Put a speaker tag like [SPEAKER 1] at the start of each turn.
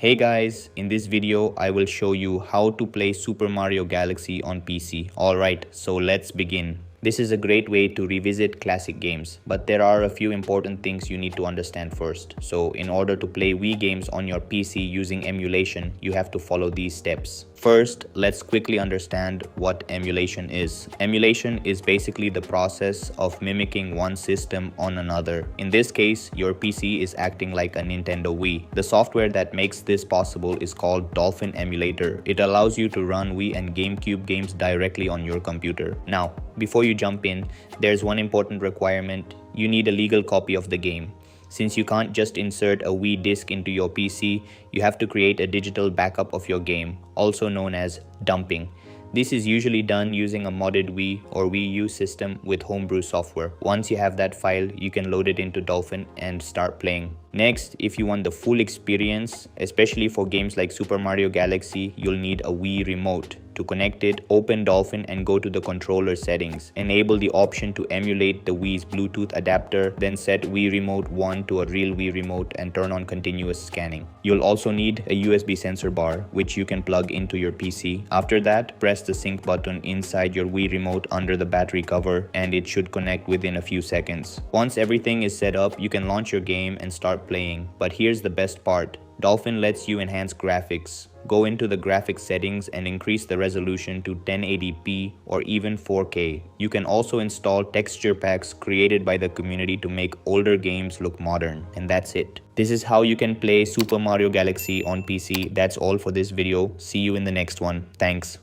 [SPEAKER 1] Hey guys, in this video I will show you how to play Super Mario Galaxy on PC. Alright, so let's begin. This is a great way to revisit classic games, but there are a few important things you need to understand first. So in order to play Wii games on your PC using emulation, you have to follow these steps. First, let's quickly understand what emulation is. Emulation is basically the process of mimicking one system on another. In this case, your PC is acting like a Nintendo Wii. The software that makes this possible is called Dolphin Emulator. It allows you to run Wii and GameCube games directly on your computer. Now, before you jump in, there's one important requirement. You need a legal copy of the game. Since you can't just insert a Wii disc into your PC, you have to create a digital backup of your game, also known as dumping. This is usually done using a modded Wii or Wii U system with homebrew software. Once you have that file, you can load it into Dolphin and start playing. Next, if you want the full experience, especially for games like Super Mario Galaxy, you'll need a Wii remote. To connect it, open Dolphin and go to the controller settings. Enable the option to emulate the Wii's Bluetooth adapter, then set Wii Remote 1 to a real Wii remote and turn on continuous scanning. You'll also need a USB sensor bar, which you can plug into your PC. After that, press the sync button inside your Wii remote under the battery cover and it should connect within a few seconds. Once everything is set up, you can launch your game and start playing. But here's the best part. Dolphin lets you enhance graphics. Go into the graphics settings and increase the resolution to 1080p or even 4K. You can also install texture packs created by the community to make older games look modern. And that's it. This is how you can play Super Mario Galaxy on PC. That's all for this video. See you in the next one. Thanks.